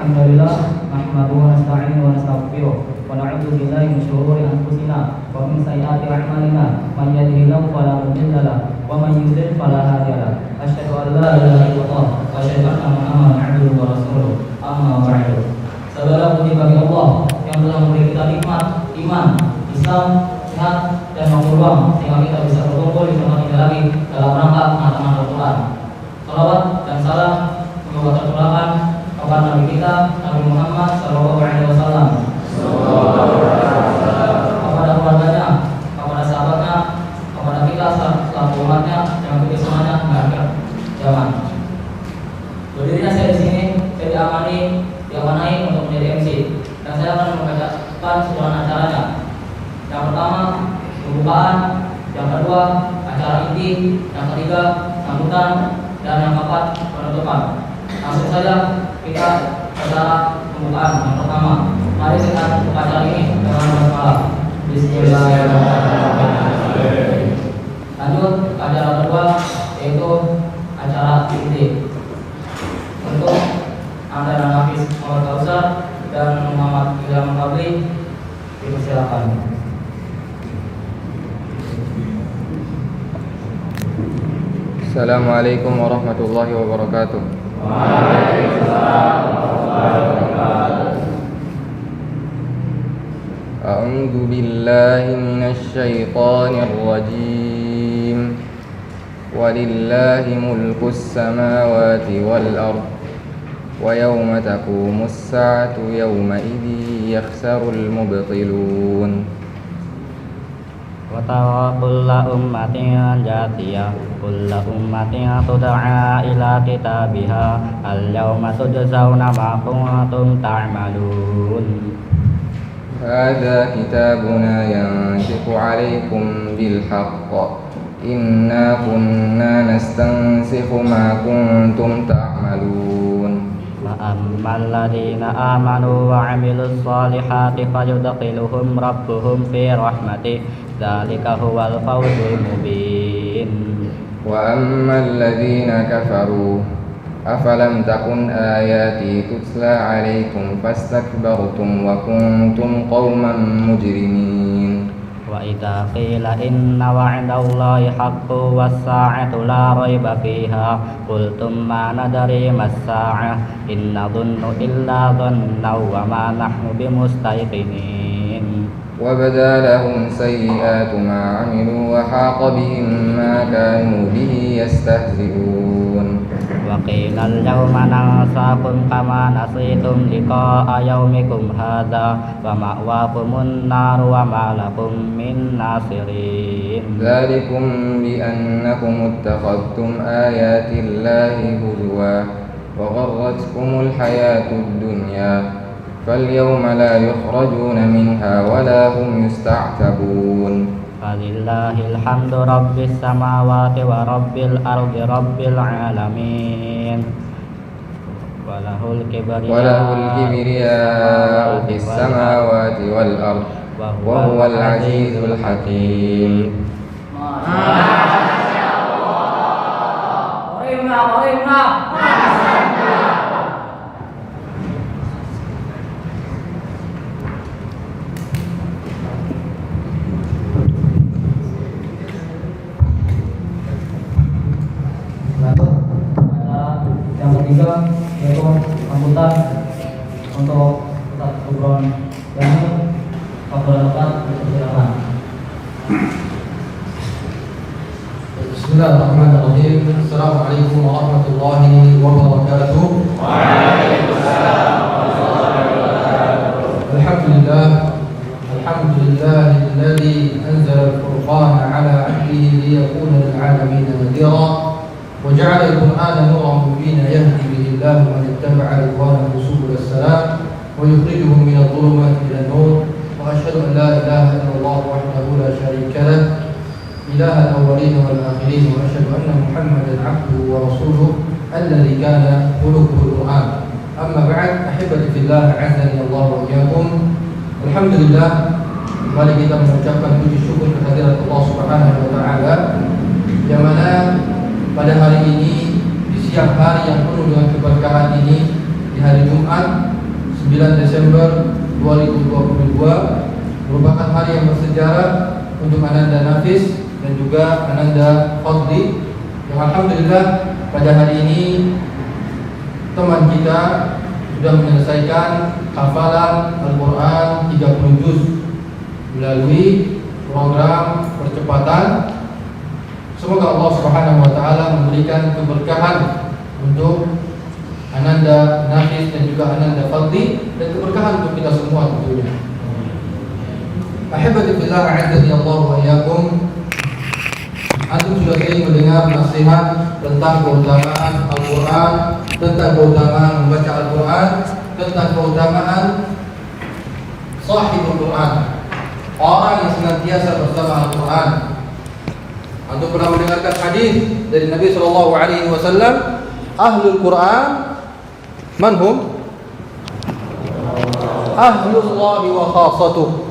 Alhamdulillah nahmaduhu wa nasta'inuhu wa nastaghfiruh wa na'udzu billahi min shururi anfusina wa min sayyiati a'malina man yahdihillahu fala mudilla lahu wa man yudlil fala hadiya lahu asyhadu an la ilaha illallah wa asyhadu anna Muhammadan 'abduhu wa rasuluh amma ba'du. Saudara puji bagi Allah yang telah memberi kita nikmat iman, Islam, sehat dan waktu luang sehingga kita bisa berkumpul di tempat ini lagi dalam rangka pengataman Al-Quran. Salawat dan salam semoga tercurahkan kepada Nabi kita Nabi Muhammad SAW, kepada keluarganya, kepada sahabatnya, kepada kita selaku umatnya yang mengikuti semuanya hingga akhir zaman. Berdirinya saya di sini, saya diamanai untuk menjadi MC dan saya akan membacakan sebuah acaranya. Yang pertama pembukaan, yang kedua acara inti, yang ketiga sambutan, dan yang keempat penutupan. Langsung saja kita acara pembukaan. Yang pertama, mari kita buka acara ini dengan berdoa. Bismillahirrahmanirrahim. Lanjut acara kedua yaitu acara inti. Untuk Anda dan Hafiz Muhammad Kausar dan Muhammad Ilham Fadli dipersilakan. Assalamualaikum warahmatullahi wabarakatuh. Waalaikumsalam warahmatullahi wabarakatuh. A'udzu billahi minasy syaithanir rajim. Walillahi mulkus samawati wal ardh. Wa yawma taqumus sa'atu yawma idzi yakhsarul mubtilun. Wa tara kulla ummatin jatiyah kulla ummatin tud'a ila kitabiha al-yawma tujzauna ma kuntum ta'malun. Hadza kitabuna yantiqu 'alaikum bil haqq. Inna kunna nastansikhu ma kuntum ta'malun. Fa'ammal ladhina amanu wa 'amilus salihati fayudkhiluhum rabbuhum fi rahmatih dzalika huwal fawzul mubin. Wa ammal ladhina kafaru afalam takun ayati tutla 'alaikum fastakbartum wa kuntum qauman mujrimin. Wa idza qila inna wa'dallahi haqqun was-sa'atu la rayba fiha qultum ma nadri mas-sa'ah in nadhunnu illa dhanna wa ma nahnu bimustayqinin. Wa badalahum sayyi'atu ma 'amilu wa haqa bihim ma kanu bihi yastahzi'un. Wa qila al-yawma nansakum kama nasitum liqa'a yawmikum hadha wa ma'wakumun nar wa ma lakum min nasirin. Dzalikum bi annakum ittakhadhtum ayati llahi huzwa wa gharratkumul hayatud dunya falyawma la yukhrajuna minha wa la hum yusta'tabun. Falillahil hamdu rabbis samawati wa rabbil ardi rabbil alamin. Walahul kibriya'u fis samawati wal ardi wa huwal azizul hakim. Masyaallah. Yang ketiga yaitu sambutan untuk Ustaz Gubron Yani Kapolda Lebat, silakan. Bismillahirrahmanirrahim. Assalamualaikum warahmatullahi wabarakatuh. Waalaikumsalam warahmatullahi wabarakatuh. Alhamdulillahilladzi anzala al-furqana 'ala 'abdihi liyakuna lil-'alamin nadhira. وجعل القرآن نورا مبينا يهدي به الله من اتبع رضوانه سبل السلام ويخرجهم من الظلمات إلى النور وأشهد أن لا إله إلا الله وحده لا شريك له إله الأولين والآخرين وأشهد أن محمدا عبده ورسوله الذي كان خلقه القرآن. أما بعد أحبتي في الله أعزني الله وإياكم. Alhamdulillah, kembali kita mengucapkan puji syukur kehadirat Allah Subhanahu wa taala yang mana pada hari ini, di siang hari yang penuh dengan keberkahan ini, di hari Jumat, 9 Desember 2022 merupakan hari yang bersejarah untuk Ananda Nafis dan juga Ananda Fadli, yang alhamdulillah pada hari ini teman kita sudah menyelesaikan hafalan Al-Quran 30 juz melalui program percepatan. Semoga Allah Subhanahu wa taala memberikan keberkahan untuk Ananda Nafis dan juga Ananda Fadli, dan keberkahan untuk kita semua tentunya. Ahibati fillah, a'azzani Allah wa iyyakum. Antum sudah sering mendengar nasihat tentang keutamaan Al-Quran, tentang keutamaan membaca Al-Quran, tentang keutamaan sahibul Quran, orang yang senantiasa bersama Al-Quran. Antum pernah mendengarkan hadis dari Nabi sallallahu alaihi wasallam, ahlul Quran manhum ahlullah wa khassatuh.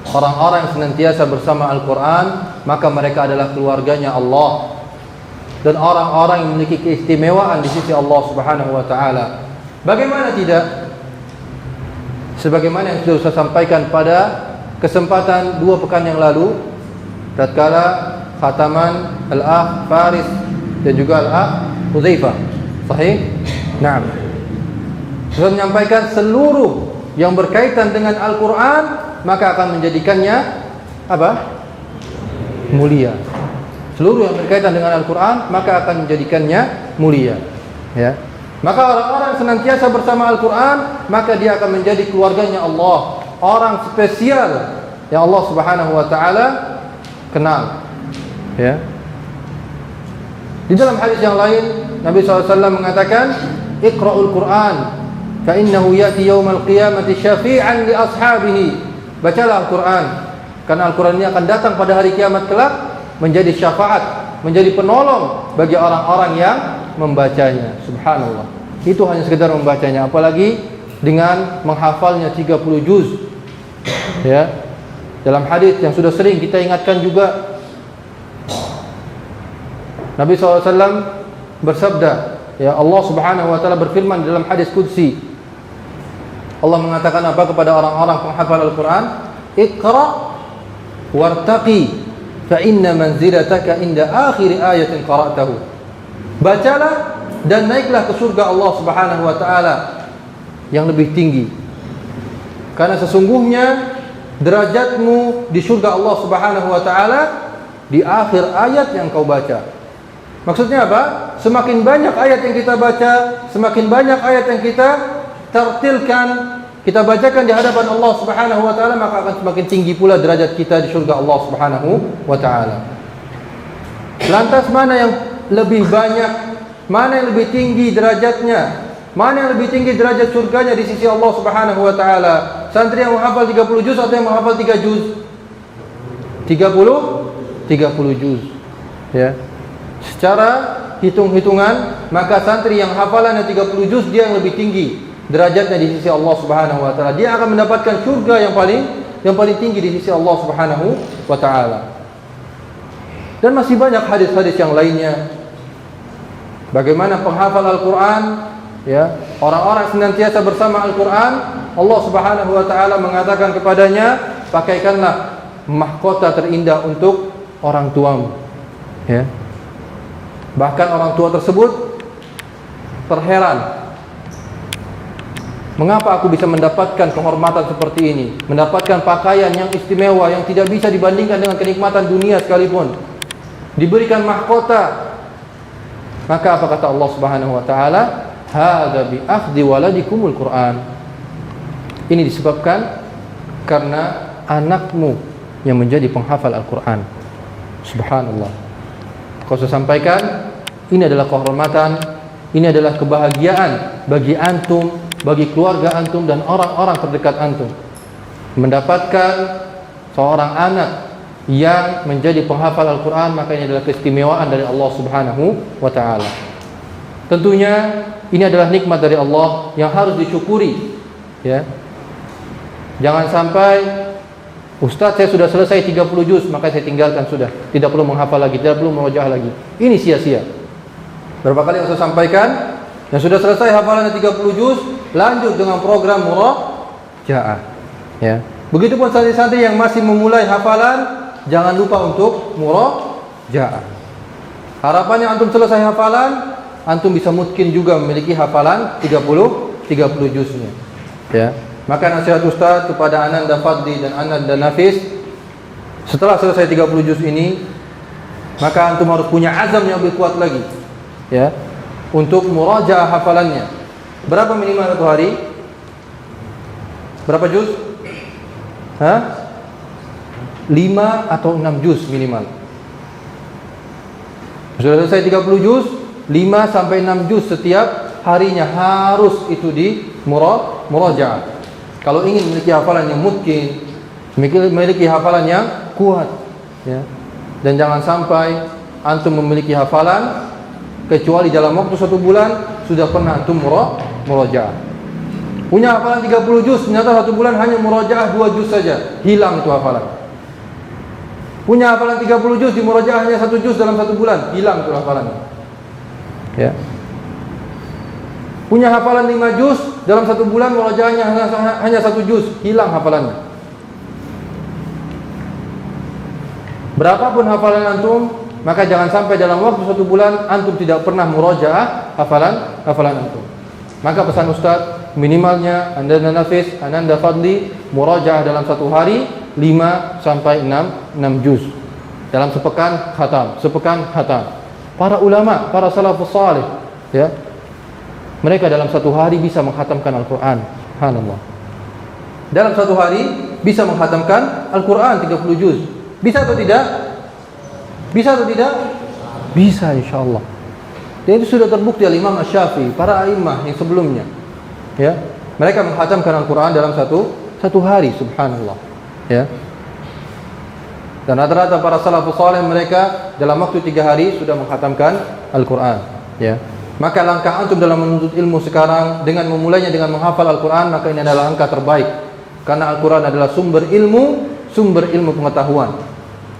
Orang-orang yang senantiasa bersama Al-Quran, maka mereka adalah keluarganya Allah dan orang-orang yang memiliki keistimewaan di sisi Allah Subhanahu wa taala. Bagaimana tidak? Sebagaimana yang sudah saya sampaikan pada kesempatan 2 pekan yang lalu, tatkala khataman Al-Akh Faris dan juga Al-Akh Hudzaifah. Sahih? Naam. Saya menyampaikan seluruh yang berkaitan dengan Al-Quran maka akan menjadikannya apa? Mulia. Seluruh yang berkaitan dengan Al-Quran maka akan menjadikannya mulia. Ya. Maka orang-orang senantiasa bersama Al-Quran, maka dia akan menjadi keluarganya Allah, orang spesial yang Allah Subhanahu wa taala kenal. Ya. Di dalam hadis yang lain Nabi SAW mengatakan, "Iqra'ul Quran fa innahu ya'ti yaumal qiyamati syafi'an li ashabihi." Bacalah Al-Quran, karena Al-Quran ini akan datang pada hari kiamat kelak menjadi syafaat, menjadi penolong bagi orang-orang yang membacanya. Subhanallah. Itu hanya sekedar membacanya, apalagi dengan menghafalnya 30 juz. Ya. Dalam hadis yang sudah sering kita ingatkan juga, Nabi SAW bersabda, ya, Allah Subhanahu wa taala berfirman dalam hadis qudsi. Allah mengatakan apa kepada orang-orang penghafal Al-Quran? Iqra wartaqi fa inna manzilataka inda akhir ayatin qara'tahu. Bacalah dan naiklah ke surga Allah Subhanahu wa taala yang lebih tinggi. Karena sesungguhnya derajatmu di surga Allah Subhanahu wa taala di akhir ayat yang kau baca. Maksudnya apa? Semakin banyak ayat yang kita baca, semakin banyak ayat yang kita tartilkan, kita bacakan di hadapan Allah Subhanahu wa taala, maka akan semakin tinggi pula derajat kita di surga Allah Subhanahu wa taala. Lantas mana yang lebih banyak, mana yang lebih tinggi derajatnya, mana yang lebih tinggi derajat surganya di sisi Allah Subhanahu wa taala? Santri yang menghafal 30 juz atau yang menghafal 3 juz? 30 juz. Ya. Secara hitung-hitungan, maka santri yang hafalannya 30 juz dia yang lebih tinggi derajatnya di sisi Allah Subhanahu wa taala. Dia akan mendapatkan surga yang paling tinggi di sisi Allah Subhanahu wa taala. Dan masih banyak hadis-hadis yang lainnya. Bagaimana penghafal Al-Quran, ya, orang-orang senantiasa bersama Al-Quran, Allah Subhanahu wa taala mengatakan kepadanya, pakaikanlah mahkota terindah untuk orang tuamu. Ya. Bahkan orang tua tersebut terheran, mengapa aku bisa mendapatkan kehormatan seperti ini, mendapatkan pakaian yang istimewa yang tidak bisa dibandingkan dengan kenikmatan dunia sekalipun, diberikan mahkota. Maka apa kata Allah Subhanahu wa taala? Hadza bi akhdhi waladikumul Quran. Ini disebabkan karena anakmu yang menjadi penghafal Al-Quran. Subhanallah. Kau saya sampaikan, ini adalah kehormatan, ini adalah kebahagiaan bagi antum, bagi keluarga antum dan orang-orang terdekat antum, mendapatkan seorang anak yang menjadi penghafal Al-Quran. Maka ini adalah keistimewaan dari Allah Subhanahu wa ta'ala. Tentunya ini adalah nikmat dari Allah yang harus disyukuri, ya. Jangan sampai, Ustaz, saya sudah selesai 30 juz, maka saya tinggalkan sudah, tidak perlu menghafal lagi, tidak perlu merojaah lagi. Ini sia-sia. Berapa kali yang saya sampaikan, yang sudah selesai hafalannya 30 juz, lanjut dengan program murojaah. Ya. Begitupun santri-santri yang masih memulai hafalan, jangan lupa untuk murojaah. Harapannya antum selesai hafalan, antum bisa mungkin juga memiliki hafalan 30 juznya. Ya. Maka nasihat Ustaz kepada Ananda Fadli dan Ananda Nafis, setelah selesai 30 juz ini, maka antum harus punya azam yang lebih kuat lagi, ya, untuk murajaah hafalannya. Berapa minimal satu hari? Berapa juz? 5 atau 6 juz minimal. Sudah selesai 30 juz, 5 sampai 6 juz setiap harinya harus itu di murajaah. Kalau ingin memiliki hafalan yang mungkin, memiliki hafalan yang kuat, ya. Dan jangan sampai antum memiliki hafalan kecuali dalam waktu 1 bulan sudah pernah antum murajaah. Punya hafalan 30 juz, ternyata 1 bulan hanya murajaah 2 juz saja, hilang itu hafalan. Punya hafalan 30 juz, di murajaah hanya 1 juz dalam 1 bulan, hilang itu hafalannya. Ya. Punya hafalan 5 juz, dalam 1 bulan murajaahnya hanya 1 juz, hilang hafalannya. Berapapun hafalan antum, maka jangan sampai dalam waktu 1 bulan antum tidak pernah murajaah hafalan antum. Maka pesan Ustaz, minimalnya Ananda Nafis, Ananda Fadli murajaah dalam 1 hari 5 sampai 6 juz. Dalam sepekan khatam. Para ulama, para salafus salih, ya, mereka dalam 1 hari bisa menghatamkan Al-Quran. Subhanallah. Dalam 1 hari bisa menghatamkan Al-Quran 30 juz. Bisa atau tidak? Bisa, insyaallah. Dan itu sudah terbukti oleh Imam Asy-Syafi'i, para a'immah yang sebelumnya. Ya, mereka menghatamkan Al-Quran dalam satu hari, subhanallah. Ya. Dan rata-rata para salafus saleh mereka dalam waktu 3 hari sudah menghatamkan Al-Quran. Ya. Maka langkah antum dalam menuntut ilmu sekarang dengan memulainya dengan menghafal Al-Quran, maka ini adalah langkah terbaik. Karena Al-Quran adalah sumber ilmu pengetahuan.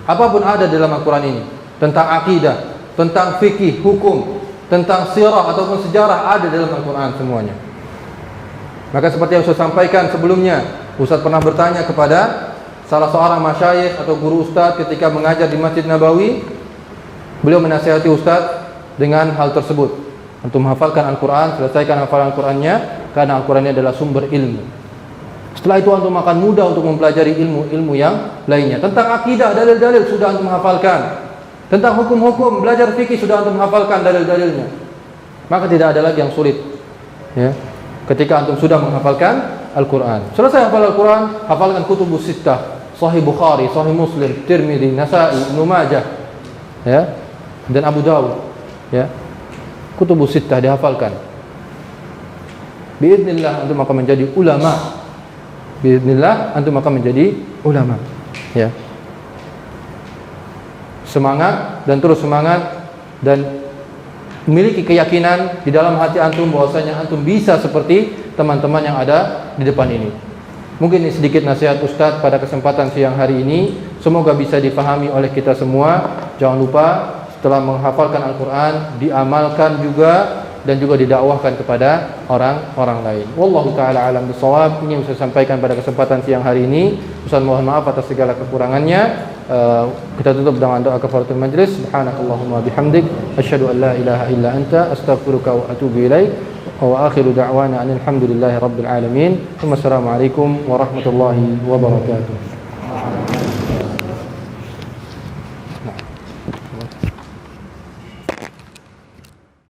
Apapun ada dalam Al-Quran ini, tentang akidah, tentang fikih, hukum, tentang sirah ataupun sejarah, ada dalam Al-Quran semuanya. Maka seperti yang saya sampaikan sebelumnya, Ustaz pernah bertanya kepada salah seorang masyayikh atau guru Ustaz ketika mengajar di Masjid Nabawi. Beliau menasihati Ustaz dengan hal tersebut. Untuk menghafalkan Al-Quran, selesaikan hafalan Al-Qurannya, karena Al-Quran ini adalah sumber ilmu. Setelah itu antum akan mudah untuk mempelajari ilmu-ilmu yang lainnya. Tentang akidah, dalil-dalil sudah antum hafalkan. Tentang hukum-hukum, belajar fikih sudah antum hafalkan dalil-dalilnya. Maka tidak ada lagi yang sulit. Ya. Ketika antum sudah menghafalkan Al-Quran. Selesai hafal Al-Quran, hafalkan kutubus sittah, Sahih Bukhari, Sahih Muslim, Tirmidzi, Nasa'i, Ibnu Majah, ya, dan Abu Dawud. Ya. Kutubus sittah dihafalkan. Biidznillah antum akan menjadi ulama. Biidznillah antum akan menjadi ulama. Ya. Semangat dan terus semangat dan memiliki keyakinan di dalam hati antum bahwasanya antum bisa seperti teman-teman yang ada di depan ini. Mungkin ini sedikit nasihat Ustaz pada kesempatan siang hari ini. Semoga bisa difahami oleh kita semua. Jangan lupa setelah menghafalkan Al-Quran, diamalkan juga dan juga didakwahkan kepada orang-orang lain. Wallahu ta'ala alam bisawab. Ini yang saya sampaikan pada kesempatan siang hari ini. Ustaz mohon maaf atas segala kekurangannya. Kita tutup dengan doa kafaratul majlis. Subhanakallahumma bihamdik asyhadu an la ilaha illa anta astaghfiruka wa atubu ilaik. Wa akhiru da'wana alhamdulillahi rabbil alamin. Wassalamualaikum warahmatullahi wabarakatuh.